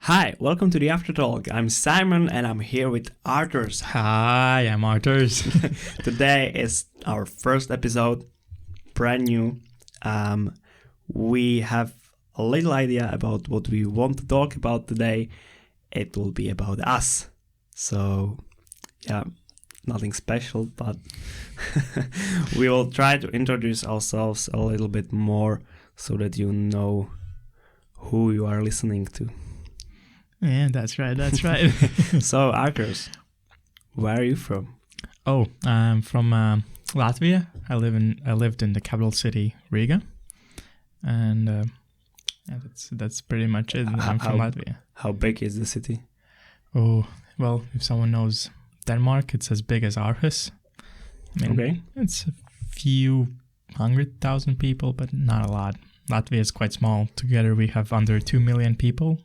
Hi, welcome to the After Talk. I'm Simon and I'm here with Arthurs. Hi, I'm Arthurs. Today is our first episode, brand new. We have a little idea about what we want to talk about today. It will be about us. So, yeah, nothing special, but we will try to introduce ourselves a little bit more so that you know who you are listening to. Yeah, that's right. So, Arthurs, where are you from? Oh, I'm from Latvia. I lived in the capital city, Riga, and yeah, that's pretty much it. I'm from Latvia. How big is the city? Oh, well, if someone knows Denmark, it's as big as Aarhus. I mean, Okay. It's a few 100,000 people, but not a lot. Latvia is quite small. Together, we have under 2 million people.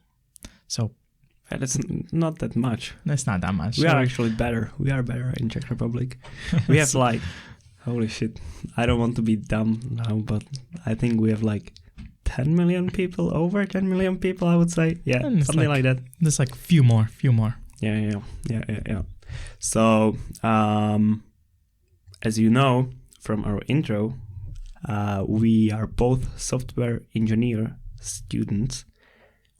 So. That's not that much. That's not that much. We are actually better. We are better in Czech Republic. We have like, holy shit. I don't want to be dumb now, but I think we have like 10 million people, over 10 million people, I would say. Yeah, something like that. There's like few more. Yeah. So, as you know from our intro, we are both software engineer students.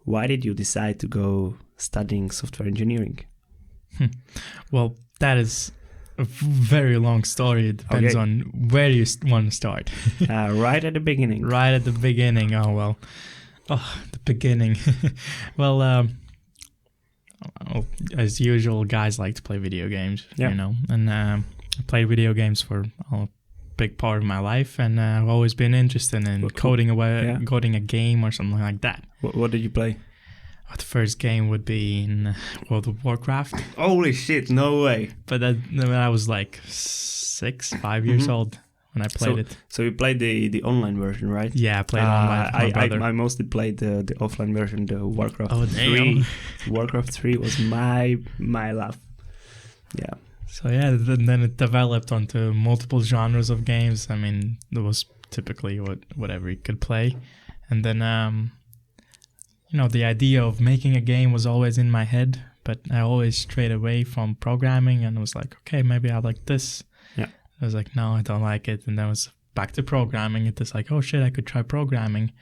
Why did you decide to go studying software engineering? Well, that is a very long story. It depends on where you want to start. Right at the beginning. Right at the beginning. The beginning. Well, as usual, guys like to play video games, you know. And I played video games for a big part of my life, and I've always been interested in coding a game or something like that. What did you play? The first game would be in World of Warcraft. Holy shit, no way. But I was like 5 years old when I played it. So you played the online version, right? Yeah, I played online with my brother. I mostly played the offline version, the Warcraft 3. Warcraft 3 was my love. Yeah. So yeah, then it developed onto multiple genres of games. I mean, there was typically whatever you could play. And then, the idea of making a game was always in my head, but I always strayed away from programming and was like, okay, maybe I like this. Yeah. I was like, no, I don't like it. And then I was back to programming. It was like, oh shit, I could try programming.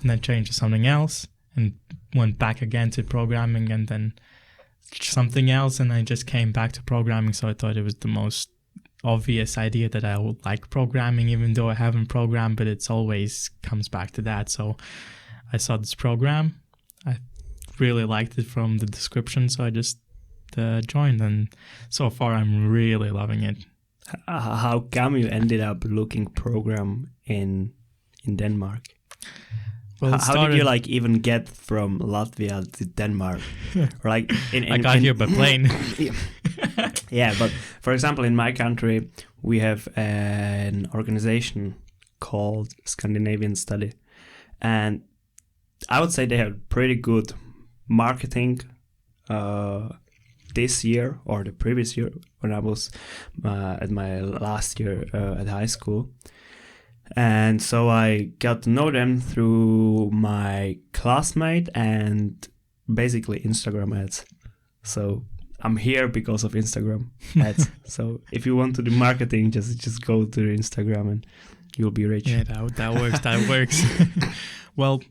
And then changed to something else and went back again to programming and then something else, and I just came back to programming. So I thought it was the most obvious idea that I would like programming, even though I haven't programmed, but it's always comes back to that. So I saw this program. I really liked it from the description, so I just joined, and so far I'm really loving it. How come you ended up looking program in Denmark? Well, how did you even get from Latvia to Denmark? Or I got here by plane. Yeah, but for example, in my country, we have an organization called Scandinavian Study, and I would say they have pretty good marketing this year or the previous year when I was at my last year at high school. And so I got to know them through my classmate and basically Instagram ads. So I'm here because of Instagram ads. So if you want to do marketing, just go to Instagram and you'll be rich. Yeah, that works. Well,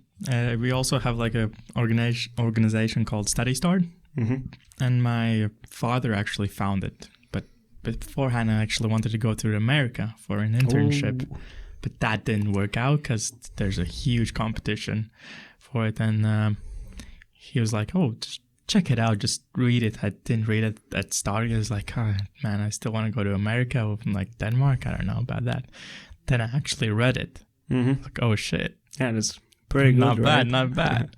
we also have like a organization called Study Start. Mm-hmm. And my father actually found it. But beforehand, I actually wanted to go to America for an internship. Oh. But that didn't work out because there's a huge competition for it. And he was like, oh, just check it out. Just read it. I didn't read it at start. I was like, oh, man, I still want to go to America or like Denmark. I don't know about that. Then I actually read it. Mm-hmm. Like, oh, shit. Yeah, that's pretty good, Not bad.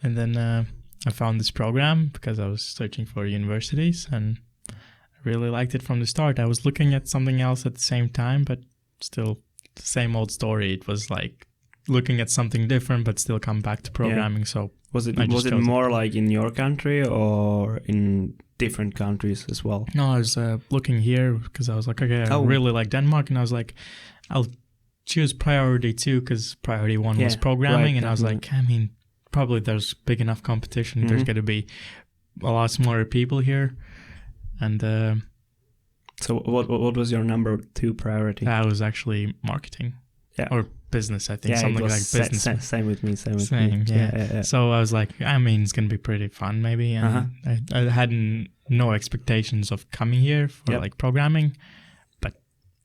And then I found this program because I was searching for universities. And I really liked it from the start. I was looking at something else at the same time, but still the same old story. It was like looking at something different, but still come back to programming. Yeah. So was it more like in your country or in different countries as well? No, I was looking here because I was like, okay, I really like Denmark, and I was like, I'll choose priority 2 because priority 1 was programming, and I was like, I mean, probably there's big enough competition. There's going to be a lot smaller people here, and so what was your number 2 priority? that was actually marketing, or business. I think something like business. Same with me. Same with me. Yeah. So I was like, I mean, it's gonna be pretty fun, maybe. And I had no expectations of coming here for like programming, but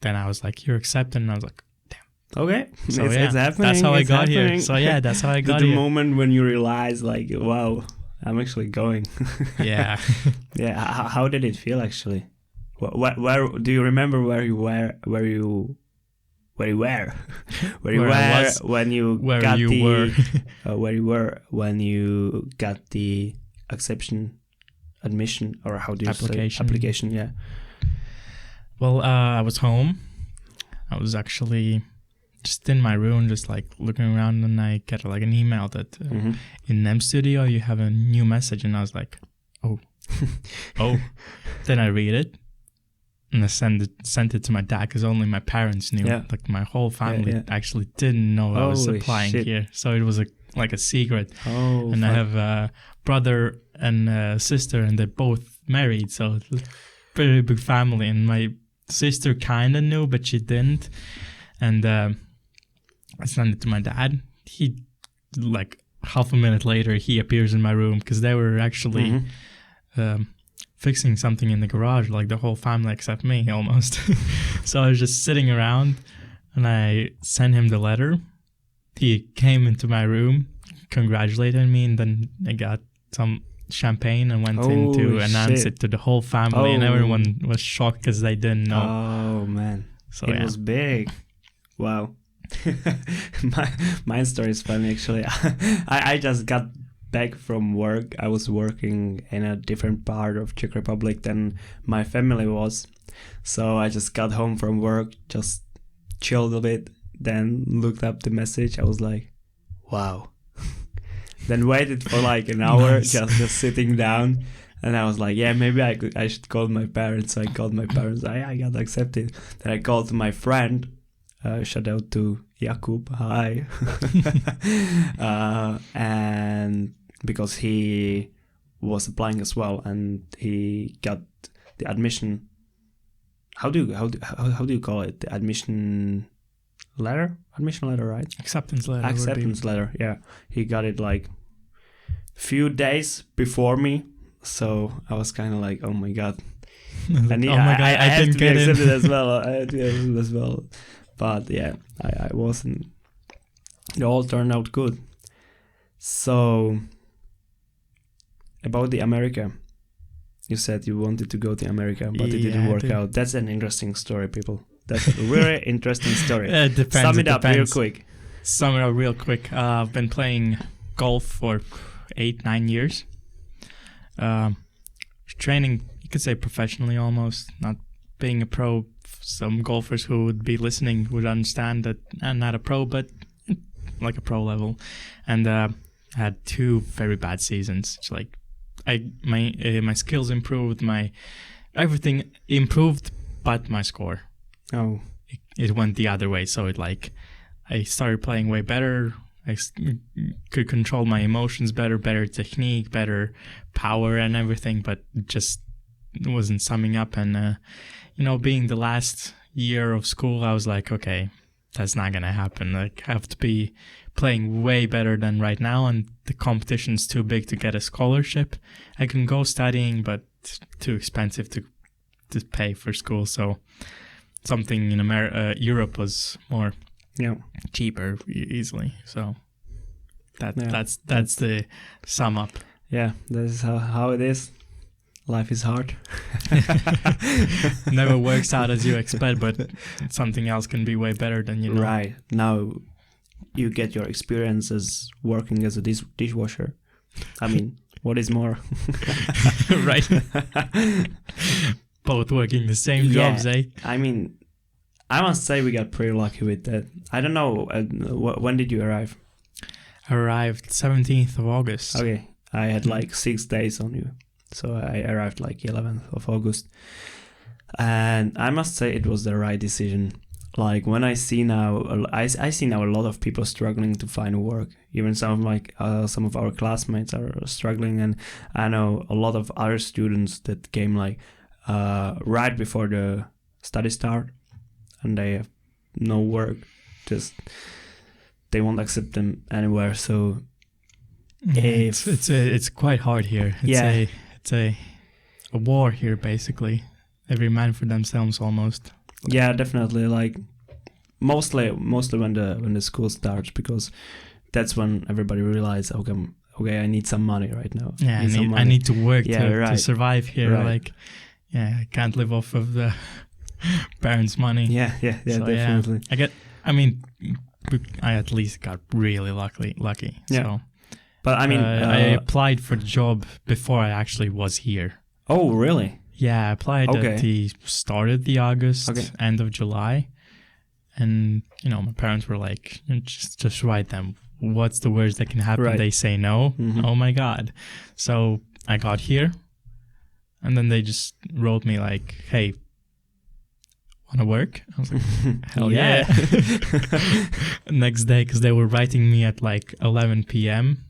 then I was like, you're accepted, and I was like, damn. Okay. So it's happening. That's how I got happening. here. So yeah, that's how I got here. The moment when you realize, like, wow, I'm actually going. Yeah. Yeah. How did it feel actually? Where do you remember where you were when you where you were when you got the admission, or how do you say application? Yeah. Well, I was home. I was actually just in my room, just like looking around, and I get like an email that in NEM Studio you have a new message, and I was like, oh. Then I read it. And I sent it to my dad because only my parents knew. Yeah. Like my whole family actually didn't know I was applying here. So it was like a secret. Oh, and I have a brother and a sister, and they're both married. So it's a very big family. And my sister kind of knew, but she didn't. And I sent it to my dad. He, like half a minute later, he appears in my room because they were actually... fixing something in the garage, like the whole family except me almost. So I was just sitting around, and I sent him the letter. He came into my room, congratulated me, and then I got some champagne and went in to announce it to the whole family, and everyone was shocked because they didn't know. Oh man, so it was big. Wow. My story is funny actually. I just got back from work. I was working in a different part of Czech Republic than my family was. So I just got home from work, just chilled a bit, then looked up the message. I was like, wow. Then waited for like an hour, just sitting down. And I was like, yeah, maybe I should call my parents. So I called my parents. I got accepted. Then I called my friend. Shout out to Jakub. Hi. And because he was applying as well, and he got the admission. How do you call it? The admission letter? Admission letter, right? Acceptance letter. Acceptance letter. Yeah, he got it like few days before me. So I was kind of like, oh my god. And I had to be accepted as well. I had to be accepted as well. But yeah, I wasn't. It all turned out good. So about the America, you said you wanted to go to America, but it didn't work out. That's an interesting story, people. That's a really interesting story. It depends. Sum it up real quick. Sum it up real quick. I've been playing golf for 8-9 years. Training, you could say professionally almost, not being a pro. Some golfers who would be listening would understand that I'm not a pro, but like a pro level. And I had 2 very bad seasons. It's like my skills improved, my everything improved, but my score. Oh, it went the other way. So I started playing way better. I could control my emotions better technique, better power and everything, but just wasn't summing up. And being the last year of school, I was like, okay, that's not gonna happen. Like, I have to be playing way better than right now, and the competition's too big to get a scholarship. I can go studying, but it's too expensive to pay for school. So something in Europe was more cheaper easily. So that's the sum up. Yeah, that is how it is. Life is hard. Never works out as you expect, but something else can be way better than you know. Right. Now you get your experience as working as a dishwasher. I mean, what is more? Right. Both working the same jobs, eh? I mean, I must say we got pretty lucky with that. I don't know, when did you arrive? I arrived 17th of August. Okay. I had like 6 days on you. So I arrived like 11th of August. And I must say it was the right decision. like when I see now, I see now a lot of people struggling to find work. Even some of our classmates are struggling, and I know a lot of other students that came like right before the study start, and they have no work. Just they won't accept them anywhere. So it's quite hard here. It's a war here, basically. Every man for themselves, almost. Yeah, definitely. Like mostly when the school starts, because that's when everybody realizes, okay, I need some money right now. Yeah, I need to work to survive here. Right. Like, I can't live off of the parents' money. Yeah, so, definitely. I at least got really lucky. Yeah. So, but I mean, I applied for the job before I actually was here. Oh, really? Yeah, I applied at the start of the August, end of July. And, my parents were like, just write them. What's the worst that can happen? Right. They say no. Mm-hmm. Oh, my God. So I got here. And then they just wrote me like, hey, want to work? I was like, hell yeah. Next day, because they were writing me at like 11 p.m.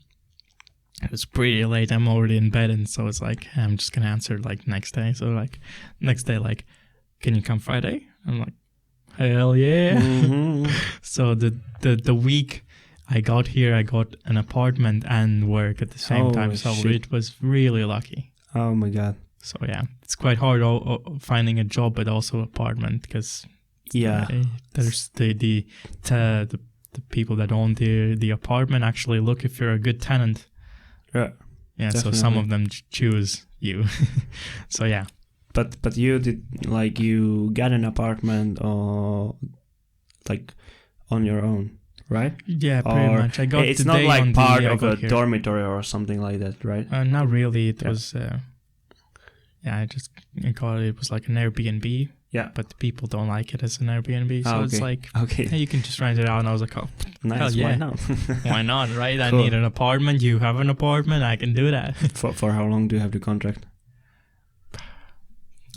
It was pretty late. I'm already in bed. And so it's like, I'm just going to answer like next day. So like next day, like, can you come Friday? I'm like, hell yeah. Mm-hmm. So the week I got here, I got an apartment and work at the same time. So it was really lucky. Oh my God. So yeah, it's quite hard finding a job, but also apartment, because there's the people that own the apartment actually look if you're a good tenant. Yeah. So some of them choose you. So yeah. But you did, like, you got an apartment or like on your own, right? Yeah, pretty much. I got it's not like part of a dormitory or something like that, right? Not really. It was. I called it was like an Airbnb. Yeah. But the people don't like it as an Airbnb, so it's like, hey, you can just rent it out. And I was like, oh, nice. Hell yeah. Why not? Why not, right? I need an apartment. You have an apartment. I can do that. For how long do you have the contract?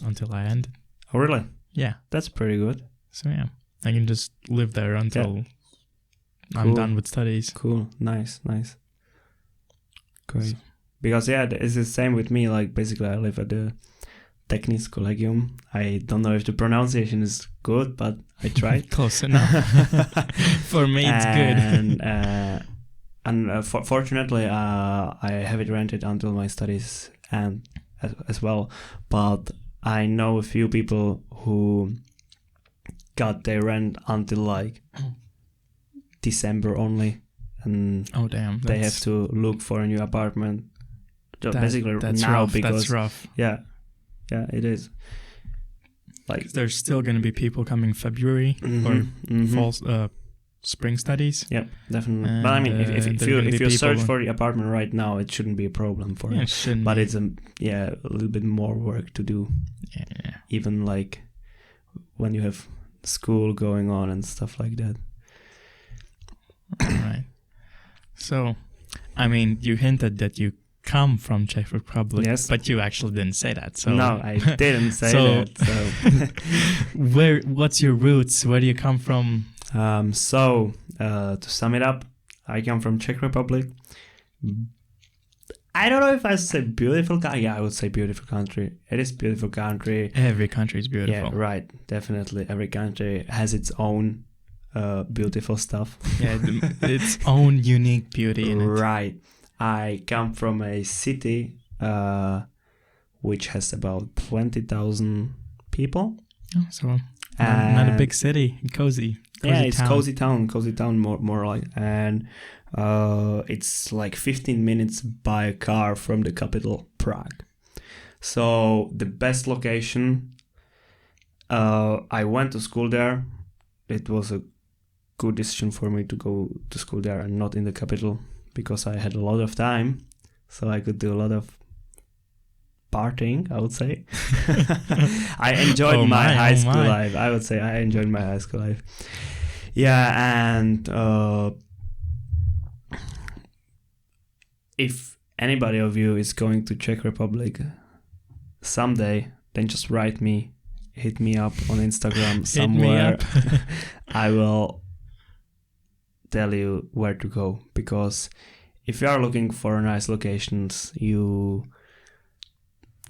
Until I end. Oh, really? Yeah. That's pretty good. So yeah, I can just live there until I'm done with studies. Cool. Nice. Great. Because it's the same with me. Like basically, I live at the Technics Collegium. I don't know if the pronunciation is good, but I tried. Close enough. For me, it's good. And fortunately, I have it rented until my studies end as well. But I know a few people who got their rent until like December only, and oh damn, they have to look for a new apartment. Basically that's now rough. because that's rough. Yeah, it is. Like there's still going to be people coming February for fall, spring studies. Yeah, definitely. But I mean, if you search for the apartment right now, it shouldn't be a problem for you. It shouldn't. But it's a little bit more work to do. Yeah. Even like when you have school going on and stuff like that. Right. So, I mean, you hinted that you come from Czech Republic, yes, but you actually didn't say that. So no, I didn't say that. So what's your roots? Where do you come from? So to sum it up, I come from Czech Republic. I don't know if I say beautiful country. Yeah, I would say beautiful country. It is beautiful country. Every country is beautiful. Yeah, right. Definitely, every country has its own beautiful stuff. Yeah, its own unique beauty in it. Right. I come from a city which has about 20,000 people. Oh, so not a big city, cozy. It's cozy town more like, and it's like 15 minutes by car from the capital, Prague. So the best location. I went to school there. It was a good decision for me to go to school there and not in the capital, because I had a lot of time, so I could do a lot of partying, I would say. I enjoyed my high school life. I would say I enjoyed my high school life. Yeah, and if anybody of you is going to Czech Republic someday, then just write me hit me up on Instagram Hit me somewhere. up. I will tell you where to go, because if you are looking for nice locations, you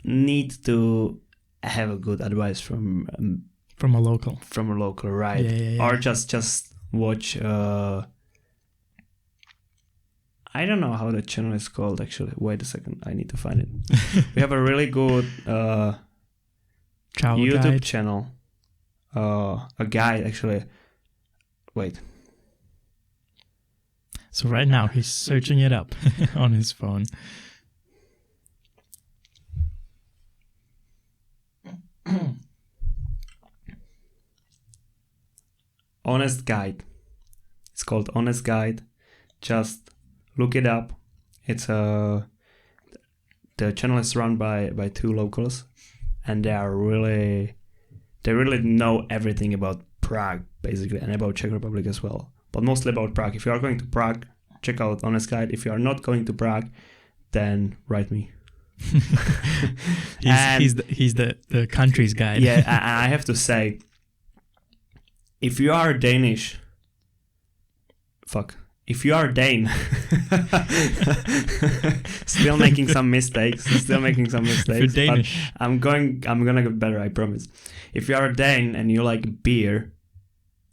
need to have a good advice from From a local. a local, right? Yeah. Or just watch. I don't know how the channel is called actually. Wait a second, I need to find it. We have a really good Travel YouTube guide. channel. A guide actually. Wait. So right now he's searching it up on his phone. Honest Guide. It's called Honest Guide. Just look it up. It's the channel is run by two locals, and they really know everything about Prague basically, and about Czech Republic as well, but mostly about Prague. If you are going to Prague, check out Honest Guide. If you are not going to Prague, then write me. he's the country's guide. Yeah, I have to say, if you are Danish, if you are Dane, still making some mistakes. If you're Danish. But I'm gonna get better, I promise. If you are a Dane and you like beer,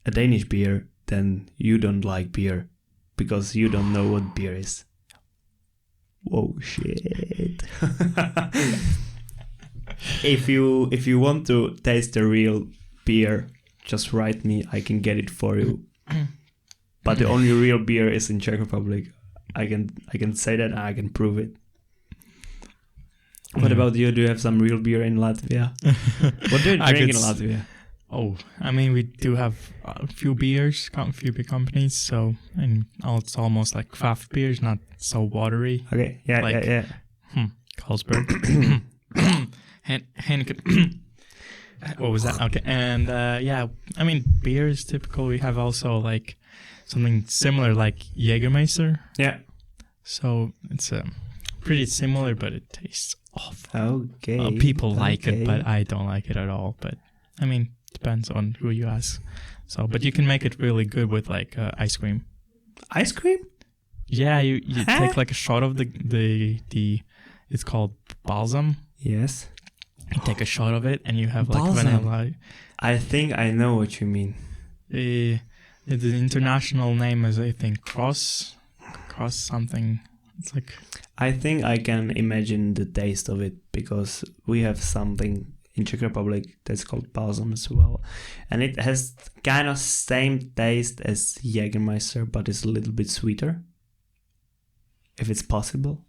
a Danish beer, then you don't like beer, because you don't know what beer is. Whoa, shit. If you want to taste the real beer, just write me. I can get it for you. But the only real beer is in Czech Republic. I can say that, and I can prove it. What about you? Do you have some real beer in Latvia? What do you drink in Latvia? Oh, I mean, we do have a few beers, a few big companies. So, and it's almost like craft beers, not so watery. Okay, yeah. Carlsberg. Heineken. What was that? Okay, and I mean, beer is typical. We have also like something similar like Jägermeister. Yeah. So it's pretty similar, but it tastes awful. Okay. People like it, but I don't like it at all. But I mean, depends on who you ask. So, but you can make it really good with like ice cream. Ice cream? Yeah, you take like a shot of the it's called balsam. Yes. You take a shot of it, and you have like Balsam. vanilla. I think I know what you mean. The international name is, I think, cross something. It's like, I think I can imagine the taste of it, because we have something in Czech Republic that's called balsam as well, and it has kind of same taste as Jägermeister, but it's a little bit sweeter. If it's possible,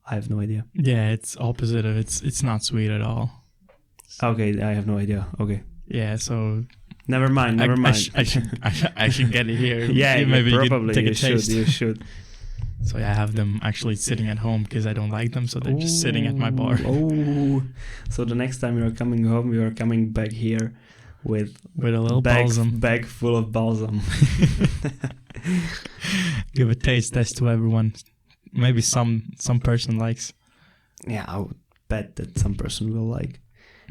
I have no idea. yeah, it's opposite of it's not sweet at all. Okay, I have no idea. Okay, Yeah, so never mind. I should get it here. Yeah, maybe probably you could take a taste. You should. So I have them actually sitting at home because I don't like them, so they're just sitting at my bar. Oh, so the next time you're coming home, you're coming back here with a little balsam. bag full of balsam. Give a taste test to everyone. Maybe some person likes. Yeah, I would bet that some person will like.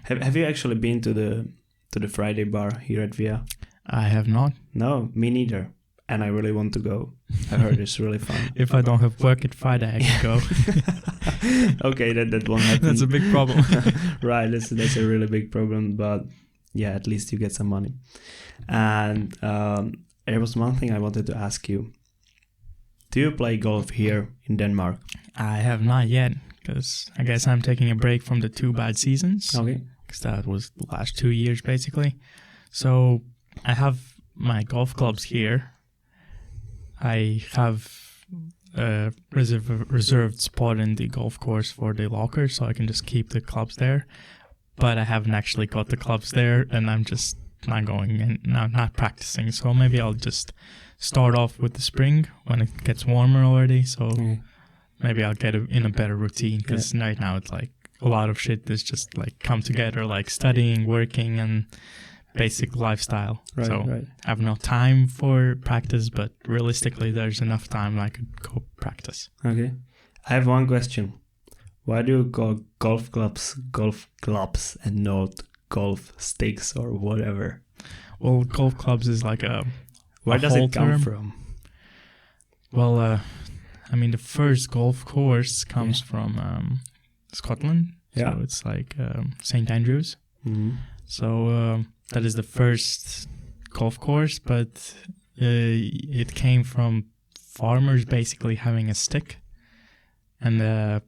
Have you actually been to the Friday bar here at Via? I have not. No, me neither. And I really want to go. I heard it's really fun. If I don't have work at Friday, I can go. Okay, that won't happen. That's a big problem. Right, that's a really big problem. But yeah, at least you get some money. And there was one thing I wanted to ask you. Do you play golf here in Denmark? I have not yet, because I guess I'm taking a break from the 2 bad seasons. Okay. Because that was the last 2 years, basically. So I have my golf clubs here. I have a reserved spot in the golf course for the locker, so I can just keep the clubs there. But I haven't actually got the clubs there, and I'm just not going and not practicing. So maybe I'll just start off with the spring when it gets warmer already. So maybe I'll get in a better routine, because right now it's like a lot of shit that's just like come together, like studying, working, and basic lifestyle. Right. I have no time for practice, but realistically there's enough time I could go practice. Okay. I have one question. Why do you call golf clubs and not golf sticks or whatever? Well, golf clubs is like Where does whole it come term. from? Well, I mean, the first golf course comes from Scotland. Yeah. So it's like St. Andrews. Mm-hmm. So that is the first golf course, but it came from farmers basically having a stick and a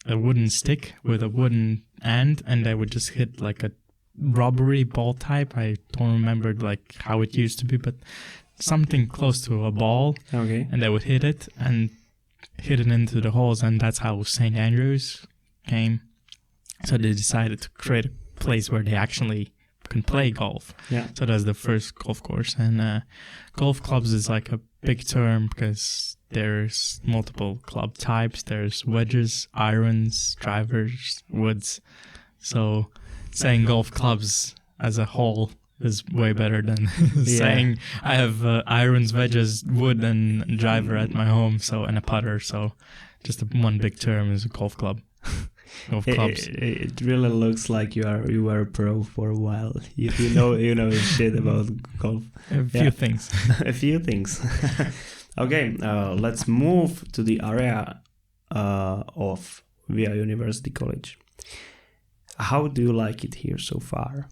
wooden stick with a wooden end, and they would just hit like a rubbery ball type. I don't remember like how it used to be, but something close to a ball, Okay. and they would hit it into the holes, and that's how St. Andrews came. So they decided to create a place where they actually can play golf. Yeah. So that's the first golf course. And golf clubs is like a big term because there's multiple club types. There's wedges, irons, drivers, woods. So saying golf clubs as a whole is way better than saying I have irons, wedges, wood, and driver at my home. So and a putter. So just one big term is a golf club. Golf clubs. It really looks like you were a pro for a while. You know shit about golf. A few things. A few things. Okay, let's move to the area of Via University College. How do you like it here so far?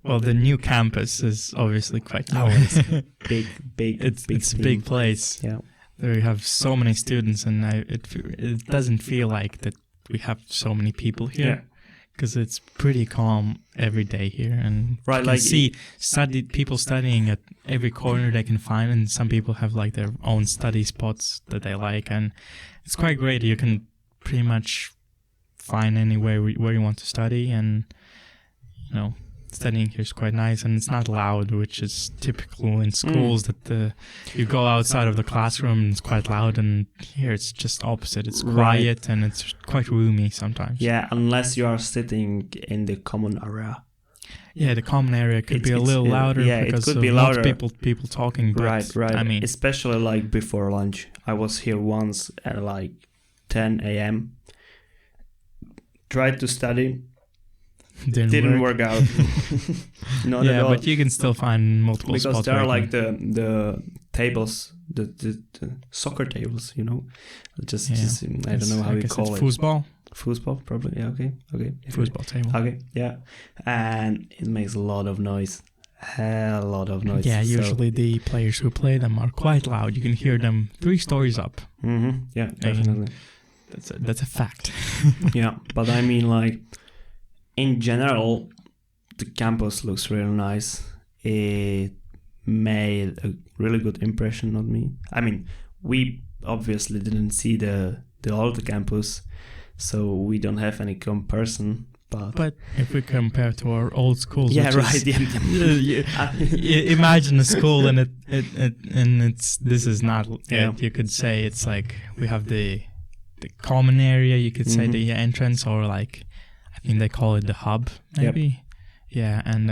Well, the new campus is obviously quite nice. Big. It's a big place. Yeah. There we have so many students, and it doesn't feel like that we have so many people here, because it's pretty calm every day here, and right, you can see people studying at every corner they can find, and some people have like their own study spots that they like, and it's quite great. You can pretty much find anywhere where you want to study, and studying here is quite nice, and it's not loud, which is typical in schools that you go outside of the classroom and it's quite loud, and here it's just opposite. It's quiet and it's quite roomy sometimes. Yeah, unless you are sitting in the common area. Yeah, the common area could be a little louder. Yeah, because it could be of louder. People talking. But, Right. I mean, especially like before lunch. I was here once at like 10 a.m. Tried to study. Didn't work out. Not at all. But you can still find multiple spots. Because there are like the tables, the soccer tables, Just I don't know how you call it. Foosball, probably. Yeah, okay. Foosball table. Okay, yeah. And it makes a lot of noise. A lot of noise. Yeah, usually the players who play them are quite loud. You can hear them 3 stories up. Mm-hmm. Yeah, definitely. That's a fact. Yeah, but I mean, like, in general, the campus looks really nice. It made a really good impression on me. I mean, we obviously didn't see the old campus, so we don't have any comparison. But if we compare to our old schools, imagine a school and this is not. Yeah. You could say it's like we have the common area. You could say the entrance, or like I think they call it the hub, maybe. Yep. Yeah, and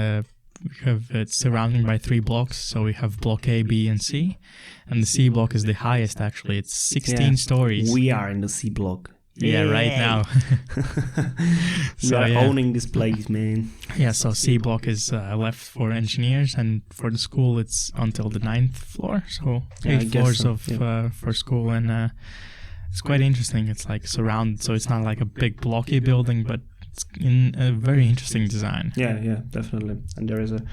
we have it's surrounded by 3 blocks. So we have block A, B, and C, and the C block is the highest. Actually, it's 16 stories. We are in the C block. Yeah, right now. We are owning this place, man. Yeah, so C block is left for engineers, and for the school it's until the 9th floor. So 8 floors for school, and it's quite interesting. It's like surrounded, so it's not like a big blocky building, but it's in a very interesting design. Yeah, definitely. And there is a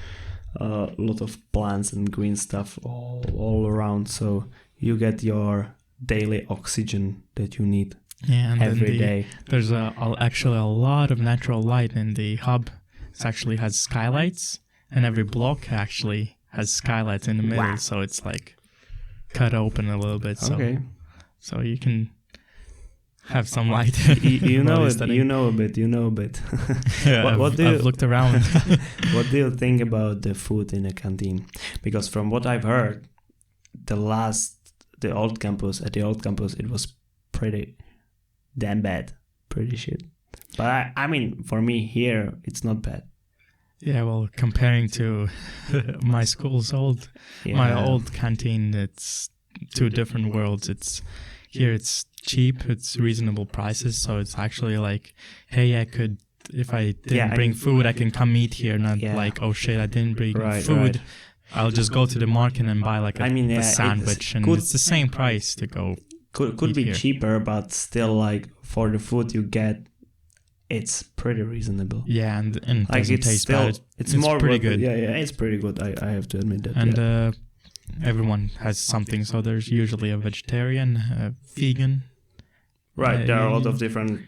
lot of plants and green stuff all around, so you get your daily oxygen that you need. Yeah, and every day. There's actually a lot of natural light in the hub. It actually has skylights, and every block actually has skylights in the middle. Wow. So it's like cut open a little bit. So you can have some light. you know a bit. Yeah, I've looked around. What do you think about the food in the canteen? Because from what I've heard, at the old campus, it was pretty damn bad, pretty shit. But I mean, for me here, it's not bad. Yeah, well, comparing to my school's my old canteen, it's 2 different worlds. It's cheap, it's reasonable prices, so it's actually like, hey, I could if I didn't bring food, I can come eat here, not like, oh shit, I didn't bring food. I'll just go to the market and buy like a sandwich, and it's the same price to go. Could be cheaper, but still, like, for the food you get, it's pretty reasonable. Yeah, and it like, doesn't taste bad. It's more pretty good. Yeah, it's pretty good. I have to admit that. And everyone has something. So there's usually a vegetarian, a vegan. Right, there are a lot of different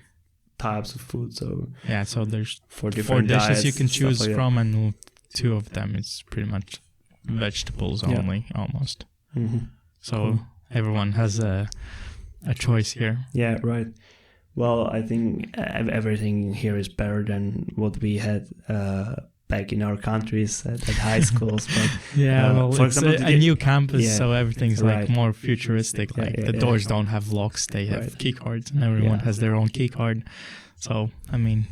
types of food. So yeah, so there's 4 different dishes you can choose like from, and 2 of them is pretty much vegetables only, almost. Mm-hmm. So everyone has a choice here. Yeah, right. Well, I think everything here is better than what we had back in our countries at high schools. But well, for it's example, a new campus, so everything's like more futuristic. Yeah, like the doors don't have locks; they have key cards, and everyone has their own key card. So I mean,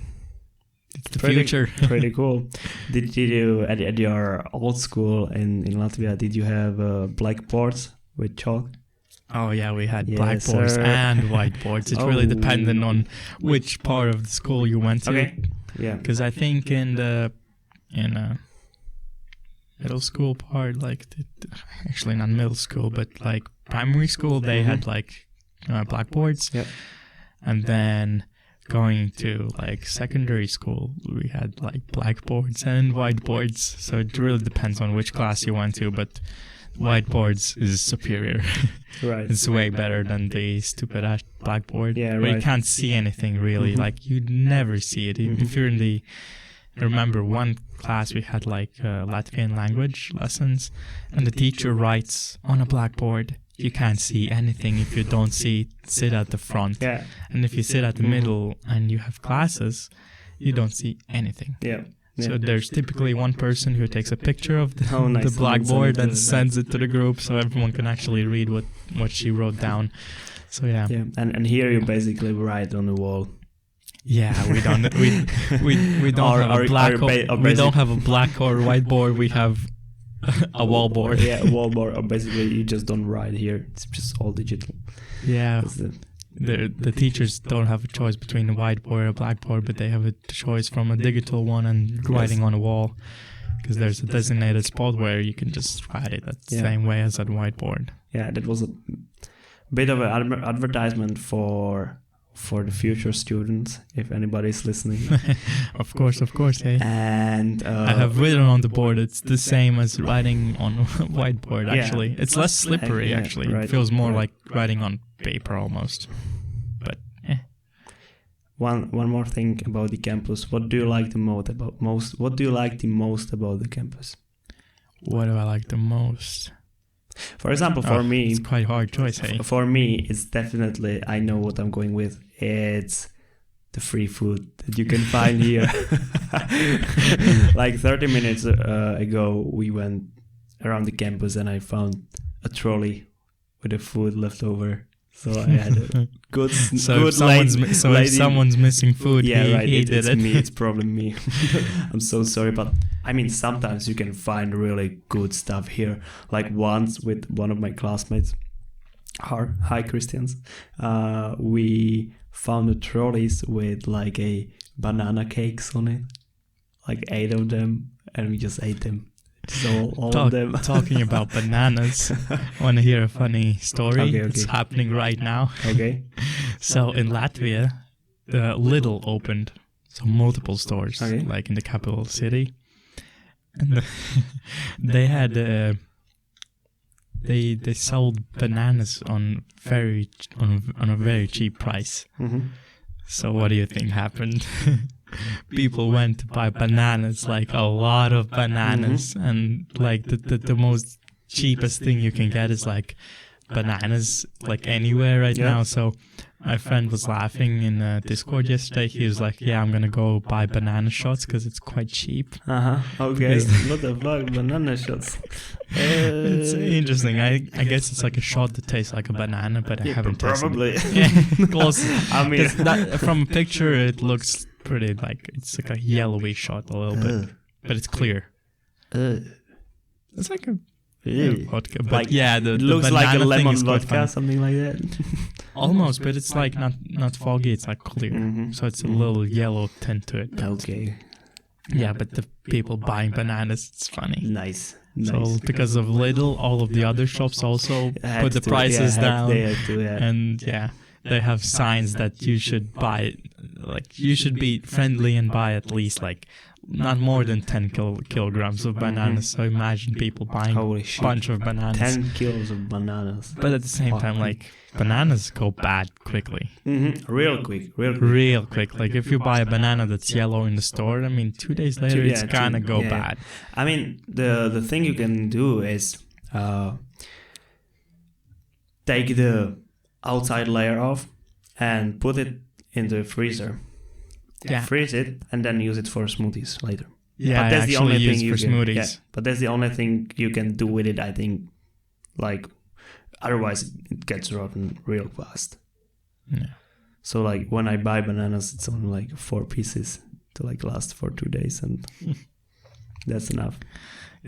it's the future. Pretty cool. Did you at your old school in Latvia? Did you have blackboards with chalk? Oh yeah, we had blackboards and whiteboards. It really depended on which part of the school you went to. Okay. Yeah. Because I think in middle school part, like actually not middle school, but like primary school, they had like blackboards. Yeah. And then going to like secondary school, we had like blackboards and whiteboards. So it really depends on which class you went to, but whiteboards is superior. Right. It's way better than the stupid ass blackboard. Yeah, where you can't see anything really. Like you never see it. If you're in the, I remember one class we had like Latvian language lessons, and the teacher writes on a blackboard. You can't see anything if you don't sit at the front. Yeah. And if you sit at the middle and you have classes, you don't see anything. Yeah. So there's typically one person who takes a picture of the, nice. the blackboard and sends it to the group so everyone can actually read what she wrote down. So yeah. Yeah. And here you basically write on the wall. Yeah, we don't have a black or white board. We have a wall board. Yeah, a wall board. Or basically, you just don't write here. It's just all digital. Yeah. The teachers don't have a choice between a whiteboard or a blackboard, but they have a choice from a digital one and writing on a wall, because there's a designated spot where you can just write it the same way as at whiteboard. Yeah, that was a bit of an advertisement for the future students, if anybody's listening. Of course, hey. And I have written on the board. It's the same as writing on a whiteboard, actually. It's less slippery, actually. It feels more like writing on paper almost. But One more thing about the campus. What do you like the most? What do you like the most about the campus? What do I like the most? For example, for me, it's quite a hard choice. Hey, for me, it's definitely, I know what I'm going with. It's the free food that you can find here. Like 30 minutes ago, we went around the campus and I found a trolley with the food left over. So I had a good. If someone's missing food, he did it's it. Me. It's probably me. I'm so sorry, but I mean, sometimes you can find really good stuff here. Like once with one of my classmates, hi Christians, we found the trolleys with like a banana cakes on it, like 8 of them, and we just ate them. So all of them. Talking about bananas, I want to hear a funny story. Okay. It's happening right now. Okay. So in Latvia, Lidl opened, so multiple stores, like in the capital city, and they had they sold bananas on a very cheap price. Mm-hmm. So what do you think happened? People went to buy bananas, like a lot of bananas, and like the most cheapest thing you can get is like bananas like anywhere right now. So my friend was laughing in Discord yesterday. He was like, "Yeah, I'm gonna go buy banana shots because it's quite cheap." Okay. What the fuck, banana shots? It's interesting. I guess it's like a shot that tastes like a banana, but I haven't probably. tasted it. Close. I mean, from a picture, it looks pretty like it's like a yellowy shot a little bit, but it's clear. It's like vodka. But Like, yeah, it looks like a banana thing lemon is quite vodka, funny. something like that. Almost, but it's like not foggy. It's like clear, Mhm. so it's a little yellow tint to it. Okay, Yeah, but the people buying bananas, it's funny. nice. So because of Lidl, all of the other shops also Had put the to- prices yeah, down, They had to, yeah. and yeah, they have signs that you should buy, like you should be friendly and buy at least like not more than 10 kilograms of bananas. So imagine people buying Holy a shit. bunch of bananas. 10 kilos of bananas. But at the same time, like bananas go bad quickly, Real quick. real quick. Like if you buy a banana that's yellow in the store, I mean, 2 days later it's gonna go bad. I mean, the thing you can do is take the outside layer off and put it in the freezer. Yeah. Freeze it and then use it for smoothies later. Yeah, but that's I the actually only use thing you for can. smoothies. Yeah, but that's the only thing you can do with it. I think, like, otherwise it gets rotten real fast. Yeah. So like when I buy bananas, it's only like 4 pieces to like last for 2 days, and that's enough.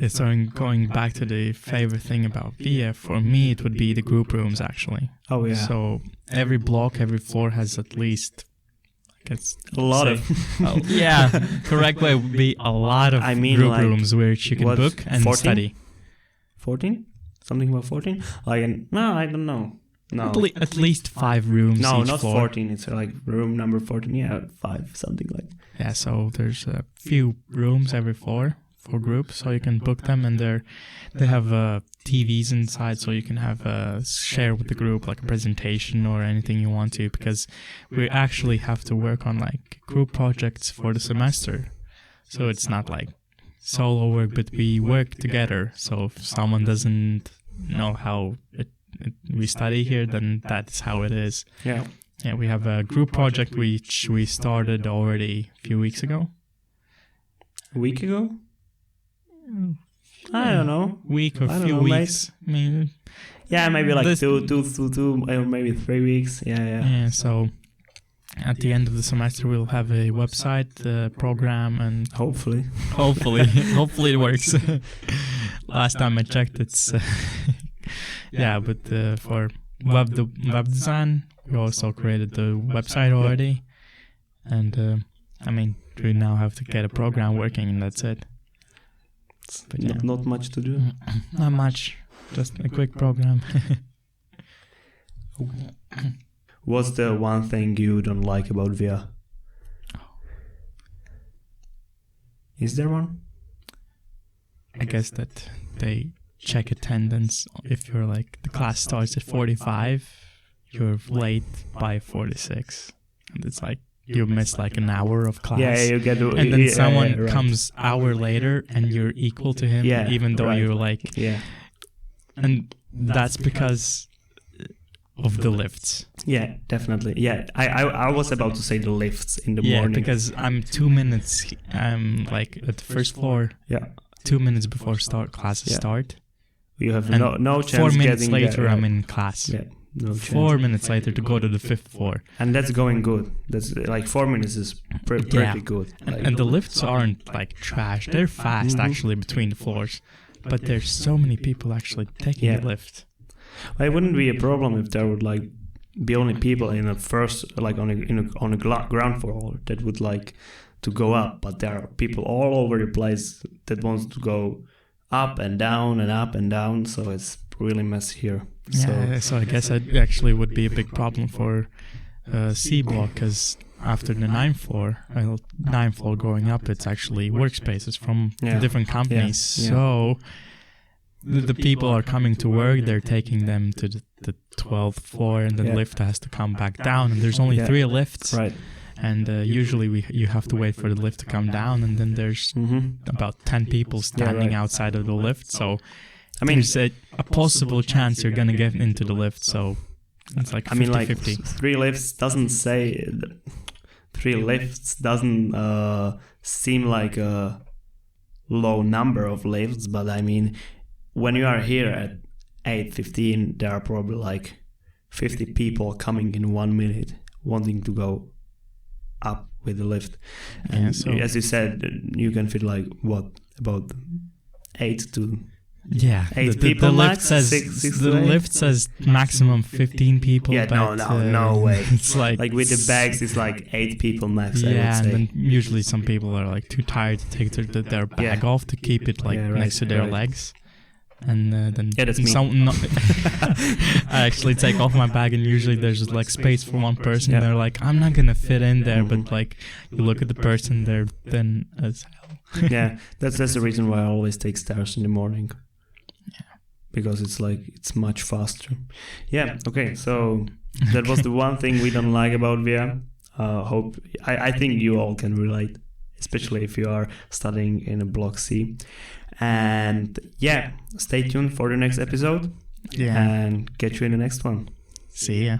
So going back to the favorite thing about VF, for me it would be the group rooms actually. Oh yeah, So every block, every floor has at least, I guess, a lot say- of. yeah, correct way would be a lot of I mean, group like, rooms which you can what, book and 14? study. 14? Something about 14? Like, no, I don't know. No. At least 5 rooms No, each not floor. 14. It's like room number 14. Yeah, 5, something like. Yeah, so there's a few rooms every floor for groups, so you can book them, and they have TVs inside, so you can have share with the group like a presentation or anything you want to, because we actually have to work on like group projects for the semester, so it's not like solo work, but we work together. So if someone doesn't know how we study here, then that's how it is. Yeah. Yeah, we have a group project which we started already a few weeks ago. A week ago? I don't know. Week or I don't few know, weeks. I mean, Yeah, maybe like This- two, maybe 3 weeks. Yeah. yeah, so at the end of the semester we'll have a website, program, and Hopefully. hopefully it works. Last time I checked, it's yeah, but for web design, we also created the website already, and I mean, we now have to get a program working, and that's it. But yeah, Not much to do. not much, just a quick program. What's the one thing you don't like about VR? Is there one? I guess that they check attendance. If you're like, the class starts at 45, you're late by 46, and it's like you missed like an hour of class. Yeah, you get to. And then yeah, someone right. comes hour later and you're equal to him, Yeah, even though right. you're like, Yeah. and that's because of the lifts. Yeah, definitely. Yeah, I was about to say the lifts in the Yeah, morning. because I'm 2 minutes, like at the first floor, Yeah, 2 minutes before classes Yeah. start. you have And no chance 4 minutes getting later, there. I'm in class. Yeah, no chance. 4 minutes later to go to the 5th floor. And that's going good. That's like 4 minutes is pretty Yeah. good. Like, And the lifts aren't like trash. They're fast Mhm. actually between the floors. But there's so many people actually taking Yeah. the lift. it wouldn't be a problem if there would like be only people in a first, like on a ground floor that would like to go up, but there are people all over the place that wants to go up and down and up and down, so it's really messy here. Yeah, so I guess that actually would be a big problem for C block, because after the 9th floor going up, it's actually workspaces from Yeah. the different companies. Yeah. So the people are coming to work, they're taking them to the 12th floor, and the Yeah. lift has to come back down. And there's only Yeah. 3 lifts. Right. And usually you have to wait for the lift to come down, and then there's about 10 people standing right. outside of the lift. So I mean, there's a possible chance you're gonna get into the lift. So it's like 50-50. I mean, like 3 lifts doesn't say 3 lifts doesn't seem like a low number of lifts, but I mean, when you are here at 8:15, there are probably like 50 people coming in 1 minute wanting to go up with the lift. And Yeah, so- as you said, you can fit like what, about 8 to Yeah, Eight the people lift max? says Six the to eight? lift says maximum 15 people. Yeah, but, no way. It's like With the bags, it's like 8 people max. I yeah, would and say. then usually some people are like too tired to take their bag off to keep it like Yeah, right, next to their right. legs, and then Yeah, that's me. I actually take off my bag, and usually there's just like space for one person. Yeah. They're like, I'm not gonna fit in there, but like you look at the person, they're thin as hell. Yeah, that's the reason why I always take stairs in the morning. Because it's much faster. Yeah. Okay. So that was the one thing we don't like about VIA. I think you all can relate, especially if you are studying in a Block C. And yeah, stay tuned for the next episode. Yeah. And get you in the next one. See ya.